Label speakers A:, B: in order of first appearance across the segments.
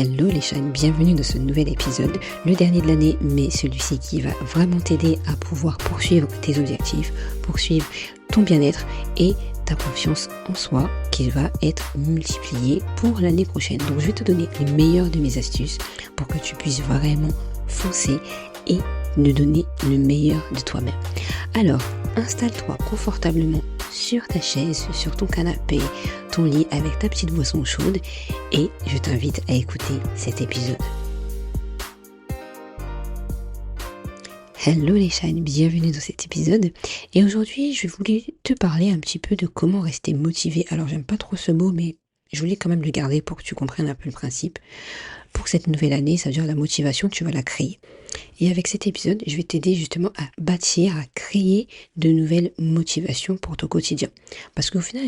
A: Hello les shines, bienvenue dans ce nouvel épisode, le dernier de l'année, mais celui-ci qui va vraiment t'aider à pouvoir poursuivre tes objectifs, poursuivre ton bien-être et ta confiance en soi qui va être multipliée pour l'année prochaine. Donc je vais te donner les meilleures de mes astuces pour que tu puisses vraiment foncer et nous donner le meilleur de toi-même. Alors, installe-toi confortablement sur ta chaise, sur ton canapé, ton lit avec ta petite boisson chaude et je t'invite à écouter cet épisode. Hello les shines, bienvenue dans cet épisode et aujourd'hui je voulais te parler un petit peu de comment rester motivé. Alors j'aime pas trop ce mot mais je voulais quand même le garder pour que tu comprennes un peu le principe. Pour cette nouvelle année, ça veut dire la motivation, tu vas la créer. Et avec cet épisode, je vais t'aider justement à bâtir, à créer de nouvelles motivations pour ton quotidien. Parce qu'au final,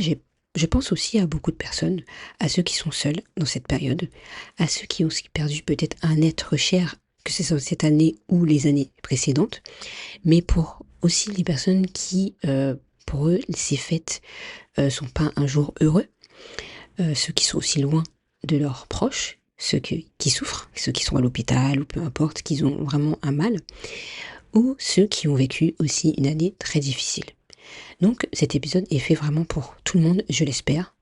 A: je pense aussi à beaucoup de personnes, à ceux qui sont seuls dans cette période, à ceux qui ont aussi perdu peut-être un être cher, que ce soit cette année ou les années précédentes, mais pour aussi les personnes qui, pour eux, ces fêtes sont pas un jour heureux, ceux qui sont aussi loin de leurs proches, ceux qui souffrent, ceux qui sont à l'hôpital ou peu importe, qui ont vraiment un mal, ou ceux qui ont vécu aussi une année très difficile. Donc cet épisode est fait vraiment pour tout le monde, je l'espère,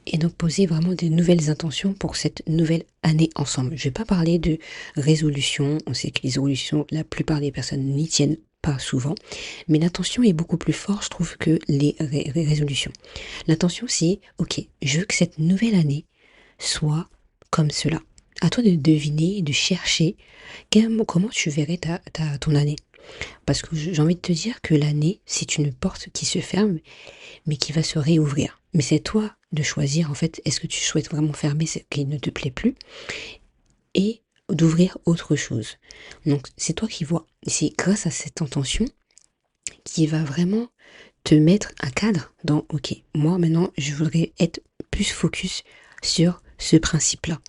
A: et donc poser vraiment de nouvelles intentions pour cette nouvelle année ensemble. Je ne vais pas parler de résolution, on sait que les résolutions, la plupart des personnes n'y tiennent pas souvent, mais l'intention est beaucoup plus forte, je trouve, que les résolutions. L'intention c'est, ok, je veux que cette nouvelle année soit comme cela. À toi de deviner, de chercher comment tu verrais ton année. Parce que j'ai envie de te dire que l'année, c'est une porte qui se ferme, mais qui va se réouvrir. Mais c'est toi de choisir, en fait, est-ce que tu souhaites vraiment fermer ce qui ne te plaît plus et d'ouvrir autre chose. Donc, c'est toi qui vois. C'est grâce à cette intention qui va vraiment te mettre un cadre dans, ok, moi maintenant, je voudrais être plus focus sur ce principe-là.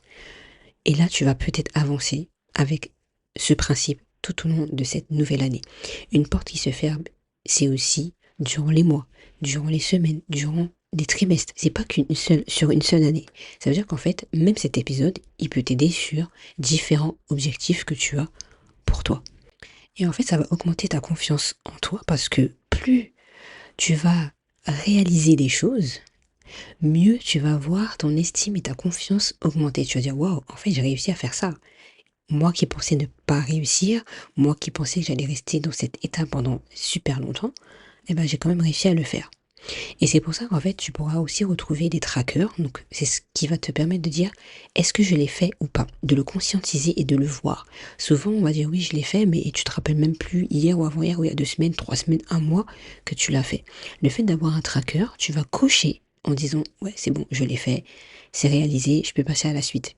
A: Et là, tu vas peut-être avancer avec ce principe tout au long de cette nouvelle année. Une porte qui se ferme, c'est aussi durant les mois, durant les semaines, durant des trimestres. C'est pas sur une seule année. Ça veut dire qu'en fait, même cet épisode, il peut t'aider sur différents objectifs que tu as pour toi. Et en fait, ça va augmenter ta confiance en toi parce que plus tu vas réaliser des choses, mieux tu vas voir ton estime et ta confiance augmenter. Tu vas dire, waouh, en fait, j'ai réussi à faire ça. Moi qui pensais ne pas réussir, moi qui pensais que j'allais rester dans cet état pendant super longtemps, eh ben, j'ai quand même réussi à le faire. Et c'est pour ça qu'en fait, tu pourras aussi retrouver des trackers. Donc, c'est ce qui va te permettre de dire, est-ce que je l'ai fait ou pas? De le conscientiser et de le voir. Souvent, on va dire, oui, je l'ai fait, mais tu te rappelles même plus hier ou avant-hier, ou il y a 2 semaines, 3 semaines, 1 mois que tu l'as fait. Le fait d'avoir un tracker, tu vas cocher en disant, ouais, c'est bon, je l'ai fait, c'est réalisé, je peux passer à la suite.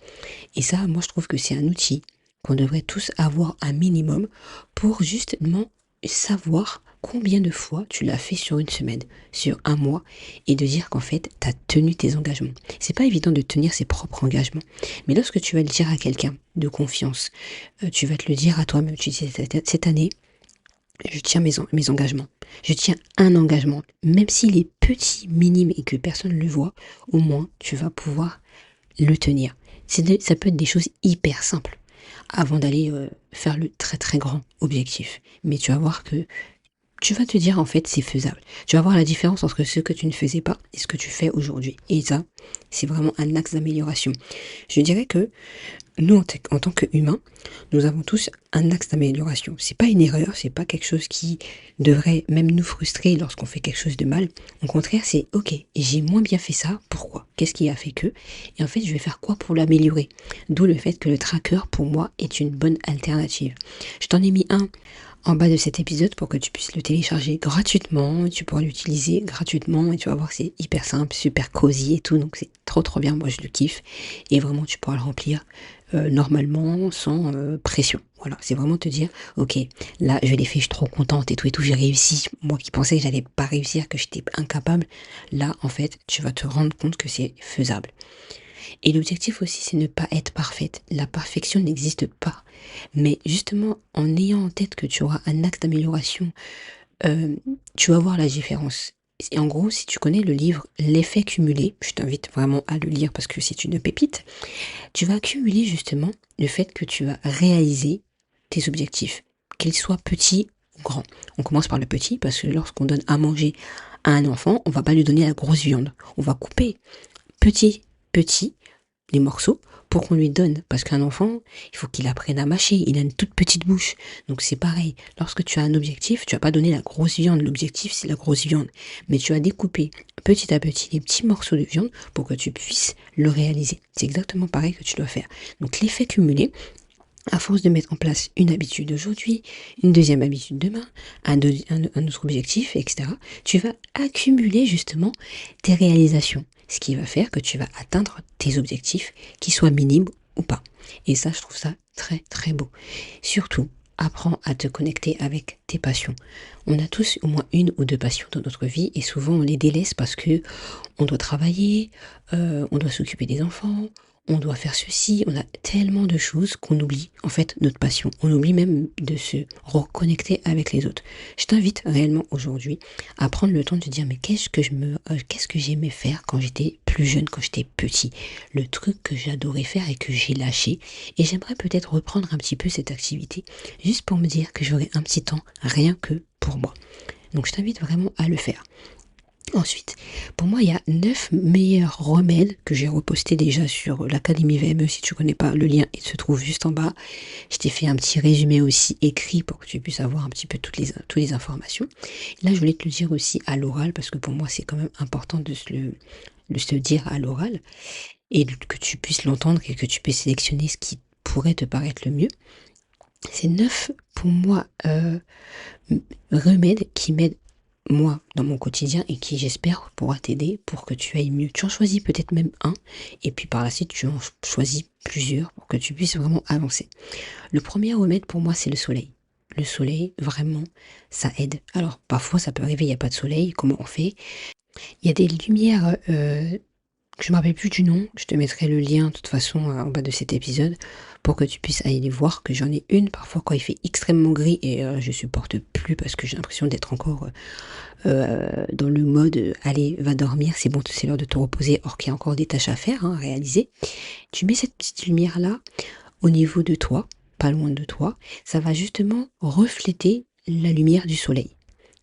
A: Et ça, moi, je trouve que c'est un outil qu'on devrait tous avoir un minimum pour justement savoir combien de fois tu l'as fait sur une semaine, sur un mois, et de dire qu'en fait, tu as tenu tes engagements. C'est pas évident de tenir ses propres engagements. Mais lorsque tu vas le dire à quelqu'un de confiance, tu vas te le dire à toi-même, tu dis, cette année, je tiens mes engagements. Je tiens un engagement. Même s'il est petit, minime et que personne ne le voit, au moins, tu vas pouvoir le tenir. Ça peut être des choses hyper simples avant d'aller faire le très très grand objectif. Mais tu vas voir que tu vas te dire en fait c'est faisable. Tu vas voir la différence entre ce que tu ne faisais pas et ce que tu fais aujourd'hui. Et ça, c'est vraiment un axe d'amélioration. Je dirais que nous, en tant qu'humains, nous avons tous un axe d'amélioration. C'est pas une erreur, c'est pas quelque chose qui devrait même nous frustrer lorsqu'on fait quelque chose de mal. Au contraire, c'est ok, j'ai moins bien fait ça, pourquoi? Qu'est-ce qui a fait que? Et en fait, je vais faire quoi pour l'améliorer? D'où le fait que le tracker, pour moi, est une bonne alternative. Je t'en ai mis un en bas de cet épisode pour que tu puisses le télécharger gratuitement, tu pourras l'utiliser gratuitement et tu vas voir c'est hyper simple, super cosy et tout, donc c'est trop trop bien, moi je le kiffe et vraiment tu pourras le remplir normalement sans pression. Voilà, c'est vraiment te dire, ok, là je l'ai fait, je suis trop contente et tout, j'ai réussi. Moi qui pensais que j'allais pas réussir, que j'étais incapable, là en fait tu vas te rendre compte que c'est faisable. Et l'objectif aussi, c'est ne pas être parfaite. La perfection n'existe pas. Mais justement, en ayant en tête que tu auras un axe d'amélioration, tu vas voir la différence. Et en gros, si tu connais le livre L'effet cumulé, je t'invite vraiment à le lire parce que c'est une pépite, tu vas accumuler justement le fait que tu vas réaliser tes objectifs, qu'ils soient petits ou grands. On commence par le petit parce que lorsqu'on donne à manger à un enfant, on va pas lui donner la grosse viande. On va couper petit, petit les morceaux pour qu'on lui donne. Parce qu'un enfant, il faut qu'il apprenne à mâcher. Il a une toute petite bouche. Donc c'est pareil. Lorsque tu as un objectif, tu vas pas donner la grosse viande. L'objectif, c'est la grosse viande. Mais tu vas découper petit à petit les petits morceaux de viande pour que tu puisses le réaliser. C'est exactement pareil que tu dois faire. Donc l'effet cumulé, à force de mettre en place une habitude aujourd'hui, une deuxième habitude demain, un autre objectif, etc., tu vas accumuler justement tes réalisations. Ce qui va faire que tu vas atteindre tes objectifs, qu'ils soient minimes ou pas. Et ça, je trouve ça très très beau. Surtout, apprends à te connecter avec tes passions. On a tous au moins une ou deux passions dans notre vie et souvent on les délaisse parce que on doit travailler, on doit s'occuper des enfants, on doit faire ceci, on a tellement de choses qu'on oublie en fait notre passion. On oublie même de se reconnecter avec les autres. Je t'invite réellement aujourd'hui à prendre le temps de te dire mais qu'est-ce que j'aimais faire quand j'étais plus jeune, quand j'étais petit, le truc que j'adorais faire et que j'ai lâché. Et j'aimerais peut-être reprendre un petit peu cette activité juste pour me dire que j'aurai un petit temps rien que pour moi. Donc je t'invite vraiment à le faire. Ensuite, pour moi, il y a 9 meilleurs remèdes que j'ai repostés déjà sur l'Académie VME. Si tu connais pas, le lien, il se trouve juste en bas. Je t'ai fait un petit résumé aussi écrit pour que tu puisses avoir un petit peu toutes les informations. Là, je voulais te le dire aussi à l'oral parce que pour moi, c'est quand même important de se le dire à l'oral et que tu puisses l'entendre et que tu puisses sélectionner ce qui pourrait te paraître le mieux. C'est 9 pour moi remèdes qui m'aident moi dans mon quotidien et qui j'espère pourra t'aider pour que tu ailles mieux. Tu en choisis peut-être même un et puis par la suite tu en choisis plusieurs pour que tu puisses vraiment avancer. Le premier remède pour moi c'est le soleil. Le soleil, vraiment, ça aide. Alors parfois ça peut arriver, il n'y a pas de soleil, comment on fait? Il y a des lumières je me rappelle plus du nom, je te mettrai le lien de toute façon en bas de cet épisode pour que tu puisses aller les voir, que j'en ai une parfois quand il fait extrêmement gris et je supporte plus parce que j'ai l'impression d'être encore dans le mode allez va dormir, c'est bon, c'est l'heure de te reposer, or qu'il y a encore des tâches à faire, à réaliser. Tu mets cette petite lumière là au niveau de toi, pas loin de toi, ça va justement refléter la lumière du soleil.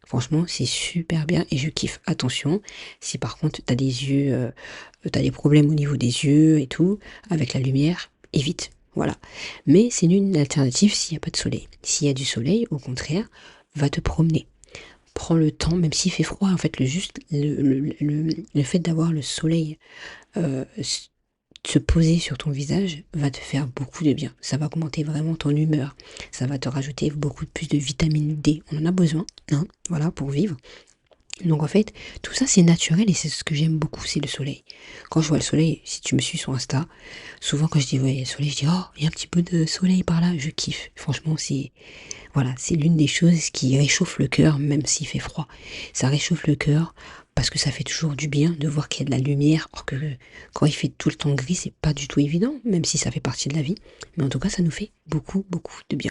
A: Franchement, c'est super bien et je kiffe. Attention, si par contre t'as des yeux, t'as des problèmes au niveau des yeux et tout, avec la lumière, évite. Voilà. Mais c'est une alternative s'il n'y a pas de soleil. S'il y a du soleil, au contraire, va te promener. Prends le temps, même s'il fait froid, en fait, le fait d'avoir le soleil euh, se poser sur ton visage va te faire beaucoup de bien. Ça va augmenter vraiment ton humeur. Ça va te rajouter beaucoup plus de vitamine D. On en a besoin, hein, voilà, pour vivre. Donc en fait, tout ça c'est naturel et c'est ce que j'aime beaucoup, c'est le soleil. Quand je vois le soleil, si tu me suis sur Insta, souvent quand je dis ouais, il y a le soleil, je dis oh, il y a un petit peu de soleil par là, je kiffe. Franchement, c'est voilà, c'est l'une des choses qui réchauffe le cœur même s'il fait froid. Ça réchauffe le cœur parce que ça fait toujours du bien de voir qu'il y a de la lumière, or que quand il fait tout le temps gris, c'est pas du tout évident, même si ça fait partie de la vie, mais en tout cas, ça nous fait beaucoup beaucoup de bien.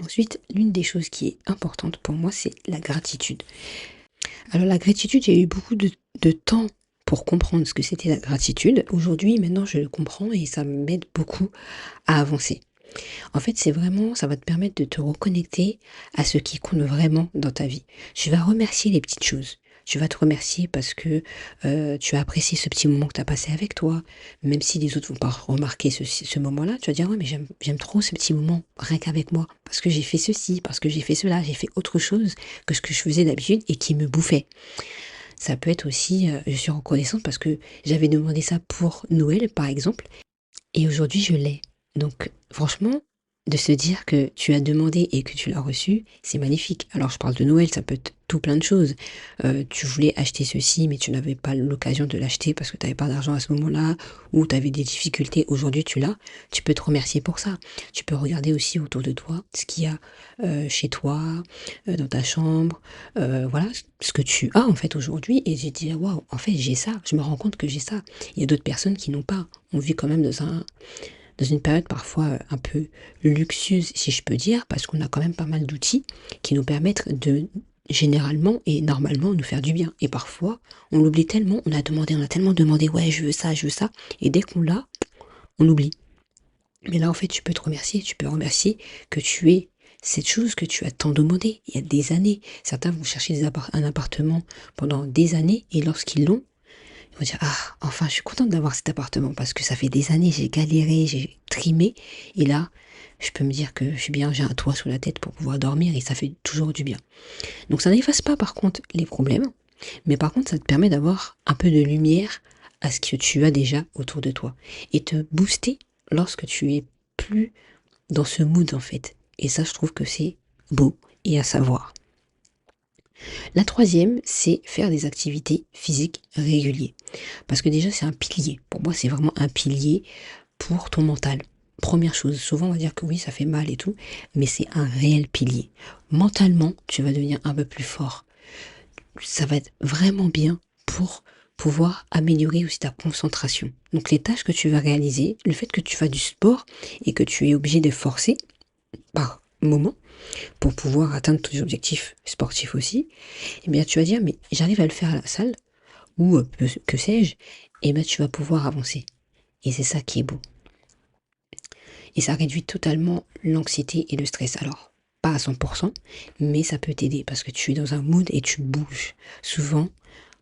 A: Ensuite, l'une des choses qui est importante pour moi, c'est la gratitude. Alors la gratitude, j'ai eu beaucoup de temps pour comprendre ce que c'était la gratitude. Aujourd'hui, maintenant, je le comprends et ça m'aide beaucoup à avancer. En fait, c'est vraiment, ça va te permettre de te reconnecter à ce qui compte vraiment dans ta vie. Tu vas remercier les petites choses. Tu vas te remercier parce que tu as apprécié ce petit moment que tu as passé avec toi. Même si les autres vont pas remarquer ce moment-là, tu vas dire, ouais, mais j'aime trop ce petit moment, rien qu'avec moi. Parce que j'ai fait ceci, parce que j'ai fait cela, j'ai fait autre chose que ce que je faisais d'habitude et qui me bouffait. Ça peut être aussi, je suis reconnaissante parce que j'avais demandé ça pour Noël, par exemple, et aujourd'hui je l'ai. Donc franchement, de se dire que tu as demandé et que tu l'as reçu, c'est magnifique. Alors je parle de Noël, ça peut être tout plein de choses. Tu voulais acheter ceci, mais tu n'avais pas l'occasion de l'acheter parce que tu n'avais pas d'argent à ce moment-là, ou tu avais des difficultés, aujourd'hui tu l'as, tu peux te remercier pour ça. Tu peux regarder aussi autour de toi ce qu'il y a chez toi, dans ta chambre, voilà, ce que tu as en fait aujourd'hui, et j'ai dit, waouh, en fait j'ai ça, je me rends compte que j'ai ça. Il y a d'autres personnes qui n'ont pas. On vit quand même dans une période parfois un peu luxueuse, si je peux dire, parce qu'on a quand même pas mal d'outils qui nous permettent généralement et normalement nous faire du bien. Et parfois, on l'oublie tellement, on a tellement demandé, ouais, je veux ça, et dès qu'on l'a, on oublie. Mais là, en fait, tu peux remercier que tu aies cette chose que tu as tant demandé il y a des années. Certains vont chercher un appartement pendant des années et lorsqu'ils l'ont, ils vont dire, ah, enfin, je suis contente d'avoir cet appartement parce que ça fait des années, j'ai galéré, j'ai trimé et là, je peux me dire que je suis bien, j'ai un toit sous la tête pour pouvoir dormir et ça fait toujours du bien. Donc ça n'efface pas par contre les problèmes, mais par contre ça te permet d'avoir un peu de lumière à ce que tu as déjà autour de toi et te booster lorsque tu es plus dans ce mood en fait. Et ça je trouve que c'est beau et à savoir. La troisième, c'est faire des activités physiques régulières. Parce que déjà c'est un pilier. Pour moi c'est vraiment un pilier pour ton mental. Première chose, souvent on va dire que oui, ça fait mal et tout, mais c'est un réel pilier. Mentalement, tu vas devenir un peu plus fort. Ça va être vraiment bien pour pouvoir améliorer aussi ta concentration. Donc les tâches que tu vas réaliser, le fait que tu fasses du sport et que tu es obligé de forcer par moment pour pouvoir atteindre tes objectifs sportifs aussi, eh bien tu vas dire mais j'arrive à le faire à la salle ou que sais-je, et bien tu vas pouvoir avancer. Et c'est ça qui est beau. Et ça réduit totalement l'anxiété et le stress. Alors, pas à 100%, mais ça peut t'aider parce que tu es dans un mood et tu bouges. Souvent,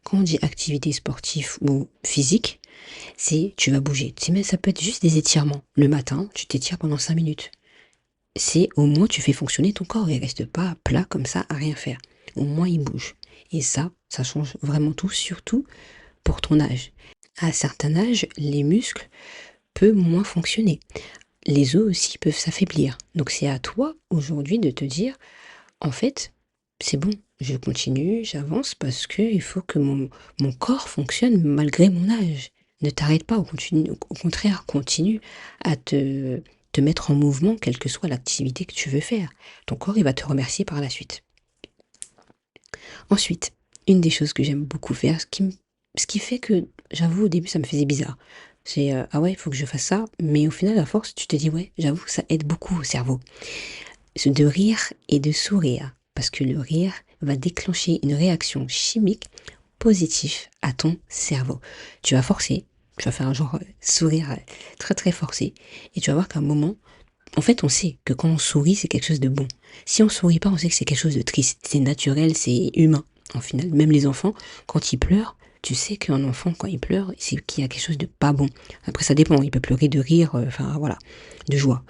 A: quand on dit activité sportive ou physique, c'est tu vas bouger. Tu sais, mais ça peut être juste des étirements. Le matin, tu t'étires pendant 5 minutes. C'est au moins tu fais fonctionner ton corps. Il reste pas plat comme ça à rien faire. Au moins il bouge. Et ça change vraiment tout, surtout pour ton âge. À un certain âge, les muscles peuvent moins fonctionner. Les os aussi peuvent s'affaiblir. Donc c'est à toi aujourd'hui de te dire, en fait, c'est bon, je continue, j'avance parce que il faut que mon corps fonctionne malgré mon âge. Ne t'arrête pas, au contraire, continue à te mettre en mouvement, quelle que soit l'activité que tu veux faire. Ton corps, il va te remercier par la suite. Ensuite, une des choses que j'aime beaucoup faire, ce qui fait que, j'avoue, au début, ça me faisait bizarre. C'est, ah ouais, il faut que je fasse ça, mais au final, à force, tu te dis, ouais, j'avoue, ça aide beaucoup au cerveau. C'est de rire et de sourire, parce que le rire va déclencher une réaction chimique positive à ton cerveau. Tu vas forcer, tu vas faire un genre sourire très très forcé, et tu vas voir qu'à un moment, en fait, on sait que quand on sourit, c'est quelque chose de bon. Si on sourit pas, on sait que c'est quelque chose de triste. C'est naturel, c'est humain. En final, même les enfants, quand ils pleurent, tu sais qu'un enfant, quand il pleure, c'est qu'il y a quelque chose de pas bon. Après, ça dépend. Il peut pleurer de rire, enfin voilà, de joie.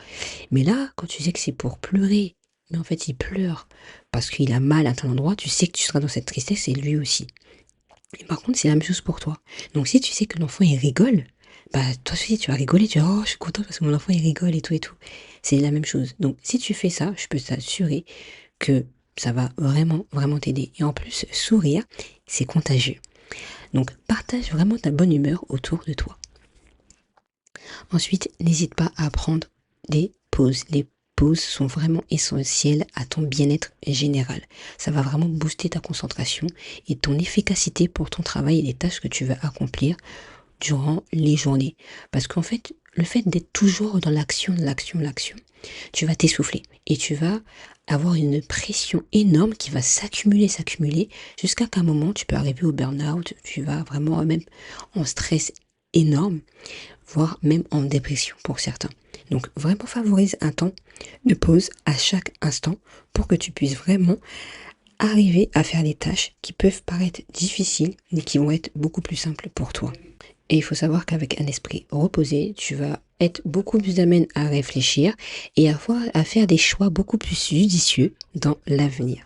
A: Mais là, quand tu sais que c'est pour pleurer, mais en fait, il pleure parce qu'il a mal à tel endroit, tu sais que tu seras dans cette tristesse et lui aussi. Et par contre, c'est la même chose pour toi. Donc, si tu sais que l'enfant, il rigole, bah, toi aussi, tu vas rigoler, tu vas, oh, je suis contente parce que mon enfant, il rigole et tout et tout. C'est la même chose. Donc, si tu fais ça, je peux t'assurer que ça va vraiment, vraiment t'aider. Et en plus, sourire, c'est contagieux. Donc, partage vraiment ta bonne humeur autour de toi. Ensuite, n'hésite pas à prendre des pauses. Les pauses sont vraiment essentielles à ton bien-être général. Ça va vraiment booster ta concentration et ton efficacité pour ton travail et les tâches que tu vas accomplir durant les journées. Parce qu'en fait, le fait d'être toujours dans l'action, tu vas t'essouffler et tu vas avoir une pression énorme qui va s'accumuler jusqu'à qu'à un moment tu peux arriver au burn-out, tu vas vraiment même en stress énorme, voire même en dépression pour certains. Donc vraiment favorise un temps de pause à chaque instant pour que tu puisses vraiment arriver à faire des tâches qui peuvent paraître difficiles mais qui vont être beaucoup plus simples pour toi. Et il faut savoir qu'avec un esprit reposé, tu vas être beaucoup plus amène à réfléchir et à faire des choix beaucoup plus judicieux dans l'avenir.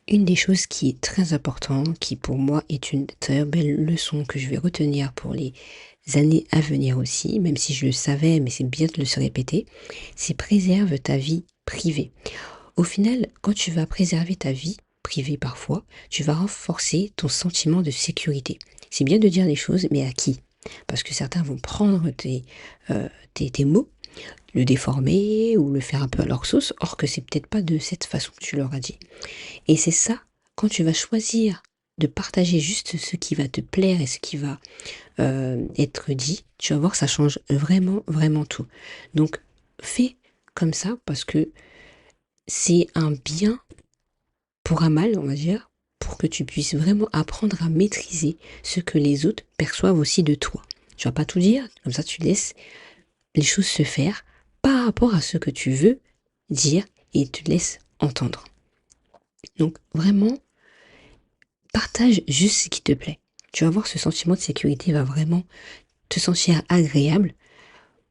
A: Une des choses qui est très importante, qui pour moi est une très belle leçon que je vais retenir pour les années à venir aussi, même si je le savais, mais c'est bien de le se répéter, c'est préserve ta vie privée. Au final, quand tu vas préserver ta vie privée parfois, tu vas renforcer ton sentiment de sécurité. C'est bien de dire les choses, mais à qui? Parce que certains vont prendre tes mots, le déformer ou le faire un peu à leur sauce, or que c'est peut-être pas de cette façon que tu leur as dit. Et c'est ça, quand tu vas choisir de partager juste ce qui va te plaire et ce qui va être dit, tu vas voir, ça change vraiment, vraiment tout. Donc, fais comme ça parce que c'est un bien pour un mal, on va dire, pour que tu puisses vraiment apprendre à maîtriser ce que les autres perçoivent aussi de toi. Tu vas pas tout dire, comme ça tu laisses les choses se faire par rapport à ce que tu veux dire et te laisses entendre. Donc vraiment, partage juste ce qui te plaît. Tu vas voir, ce sentiment de sécurité va vraiment te sentir agréable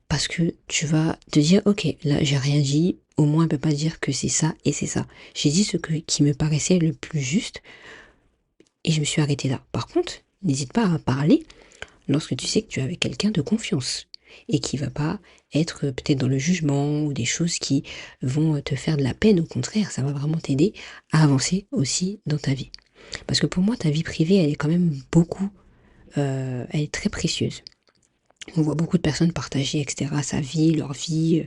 A: parce que tu vas te dire, ok, là j'ai rien dit, au moins elle peut pas dire que c'est ça et c'est ça. J'ai dit qui me paraissait le plus juste et je me suis arrêtée là. Par contre, n'hésite pas à parler lorsque tu sais que tu es avec quelqu'un de confiance et qui va pas être peut-être dans le jugement ou des choses qui vont te faire de la peine. Au contraire, ça va vraiment t'aider à avancer aussi dans ta vie. Parce que pour moi, ta vie privée, elle est quand même beaucoup, elle est très précieuse. On voit beaucoup de personnes partager, etc., sa vie, leur vie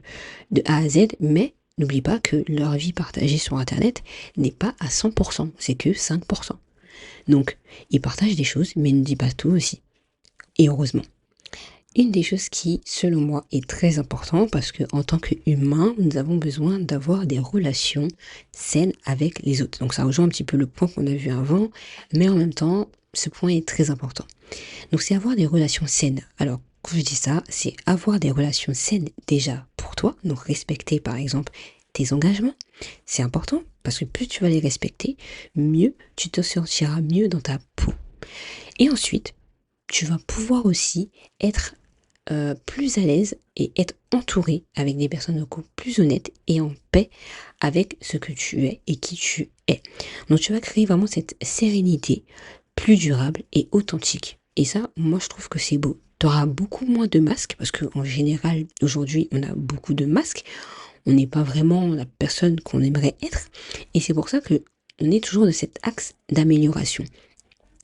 A: de A à Z, mais n'oublie pas que leur vie partagée sur Internet n'est pas à 100%, c'est que 5%. Donc, ils partagent des choses, mais ils ne disent pas tout aussi. Et heureusement. Une des choses qui, selon moi, est très important parce que en tant qu'humain, nous avons besoin d'avoir des relations saines avec les autres. Donc ça rejoint un petit peu le point qu'on a vu avant, mais en même temps, ce point est très important. Donc c'est avoir des relations saines. Alors, quand je dis ça, c'est avoir des relations saines déjà pour toi, donc respecter par exemple tes engagements. C'est important parce que plus tu vas les respecter, mieux tu te sentiras mieux dans ta peau. Et ensuite, tu vas pouvoir aussi être plus à l'aise et être entouré avec des personnes beaucoup plus honnêtes et en paix avec ce que tu es et qui tu es. Donc tu vas créer vraiment cette sérénité plus durable et authentique. Et ça, moi je trouve que c'est beau. Tu auras beaucoup moins de masques parce qu'en général, aujourd'hui, on a beaucoup de masques. On n'est pas vraiment la personne qu'on aimerait être. Et c'est pour ça que on est toujours dans cet axe d'amélioration.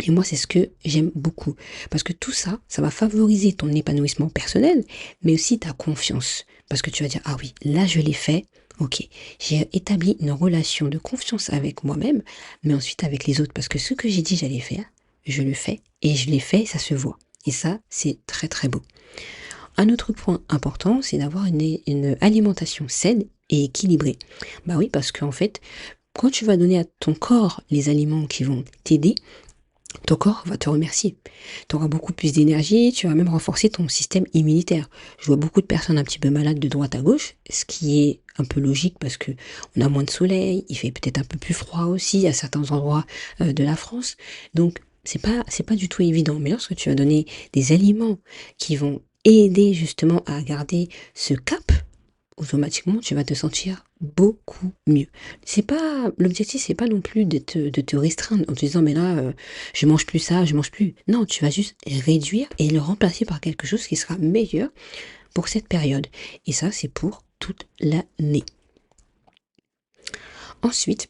A: Et moi, c'est ce que j'aime beaucoup. Parce que tout ça, ça va favoriser ton épanouissement personnel, mais aussi ta confiance. Parce que tu vas dire, ah oui, là, je l'ai fait. Ok, j'ai établi une relation de confiance avec moi-même, mais ensuite avec les autres. Parce que ce que j'ai dit j'allais faire, je le fais. Et je l'ai fait, ça se voit. Et ça, c'est très très beau. Un autre point important, c'est d'avoir une alimentation saine et équilibrée. Bah oui, parce qu'en fait, quand tu vas donner à ton corps les aliments qui vont t'aider, ton corps va te remercier. Tu auras beaucoup plus d'énergie, tu vas même renforcer ton système immunitaire. Je vois beaucoup de personnes un petit peu malades de droite à gauche, ce qui est un peu logique parce que on a moins de soleil, il fait peut-être un peu plus froid aussi à certains endroits de la France. Donc c'est pas du tout évident. Mais lorsque tu vas donner des aliments qui vont aider justement à garder ce cap, automatiquement tu vas te sentir beaucoup mieux. C'est pas l'objectif, c'est pas non plus de te restreindre en te disant mais là je mange plus ça, je mange plus. Non, tu vas juste réduire et le remplacer par quelque chose qui sera meilleur pour cette période. Et ça, c'est pour toute l'année. Ensuite,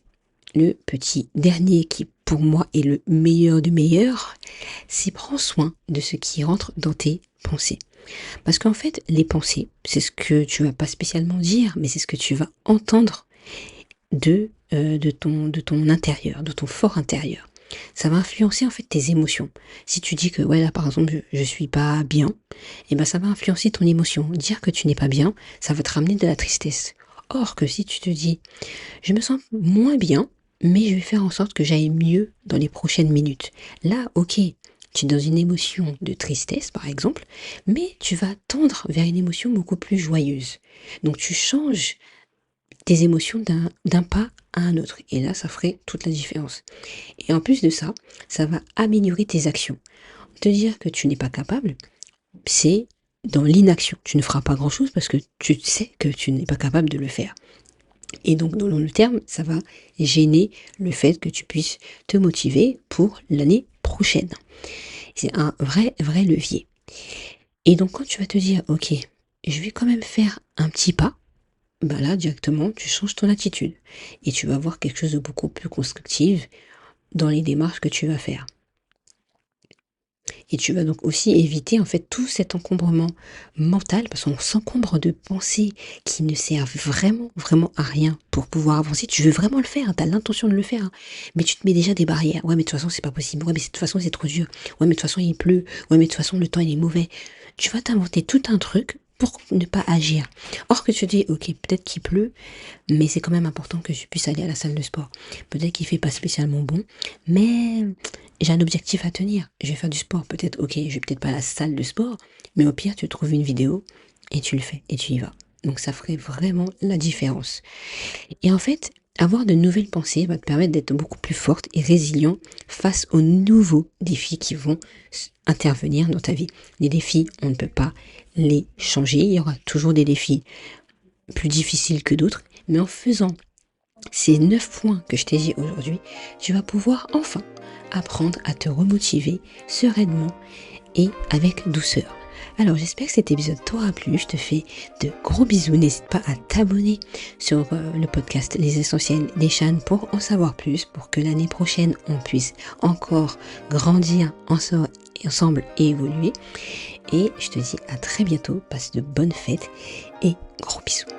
A: le petit dernier qui pour moi est le meilleur du meilleur, c'est prends soin de ce qui rentre dans tes pensées. Parce qu'en fait, les pensées, c'est ce que tu vas pas spécialement dire, mais c'est ce que tu vas entendre de ton intérieur, de ton fort intérieur. Ça va influencer en fait tes émotions. Si tu dis que ouais là par exemple je suis pas bien, et ben ça va influencer ton émotion. Dire que tu n'es pas bien, ça va te ramener de la tristesse. Or que si tu te dis je me sens moins bien, mais je vais faire en sorte que j'aille mieux dans les prochaines minutes. Là, ok, tu es dans une émotion de tristesse, par exemple, mais tu vas tendre vers une émotion beaucoup plus joyeuse. Donc tu changes tes émotions d'un pas à un autre. Et là, ça ferait toute la différence. Et en plus de ça, ça va améliorer tes actions. Te dire que tu n'es pas capable, c'est dans l'inaction. Tu ne feras pas grand-chose parce que tu sais que tu n'es pas capable de le faire. Et donc, dans le terme, ça va gêner le fait que tu puisses te motiver pour l'année prochaine. C'est un vrai, vrai levier. Et donc, quand tu vas te dire, ok, je vais quand même faire un petit pas, bah là, directement, tu changes ton attitude. Et tu vas voir quelque chose de beaucoup plus constructif dans les démarches que tu vas faire. Et tu vas donc aussi éviter en fait tout cet encombrement mental, parce qu'on s'encombre de pensées qui ne servent vraiment, vraiment à rien pour pouvoir avancer. Tu veux vraiment le faire, tu as l'intention de le faire, hein, mais tu te mets déjà des barrières. Ouais, mais de toute façon, c'est pas possible. Ouais, mais de toute façon, c'est trop dur. Ouais, mais de toute façon, il pleut. Ouais, mais de toute façon, le temps, il est mauvais. Tu vas t'inventer tout un truc pour ne pas agir. Or que tu te dis, ok, peut-être qu'il pleut, mais c'est quand même important que je puisse aller à la salle de sport. Peut-être qu'il fait pas spécialement bon, mais j'ai un objectif à tenir. Je vais faire du sport. Peut-être, ok, je vais peut-être pas à la salle de sport, mais au pire, tu trouves une vidéo et tu le fais et tu y vas. Donc ça ferait vraiment la différence. Et en fait, avoir de nouvelles pensées va te permettre d'être beaucoup plus forte et résilient face aux nouveaux défis qui vont intervenir dans ta vie. Les défis, on ne peut pas les changer. Il y aura toujours des défis plus difficiles que d'autres. Mais en faisant ces 9 points que je t'ai dit aujourd'hui, tu vas pouvoir enfin apprendre à te remotiver sereinement et avec douceur. Alors j'espère que cet épisode t'aura plu, je te fais de gros bisous, n'hésite pas à t'abonner sur le podcast Les Essentiels des Shan pour en savoir plus, pour que l'année prochaine on puisse encore grandir ensemble et évoluer. Et je te dis à très bientôt, passe de bonnes fêtes et gros bisous.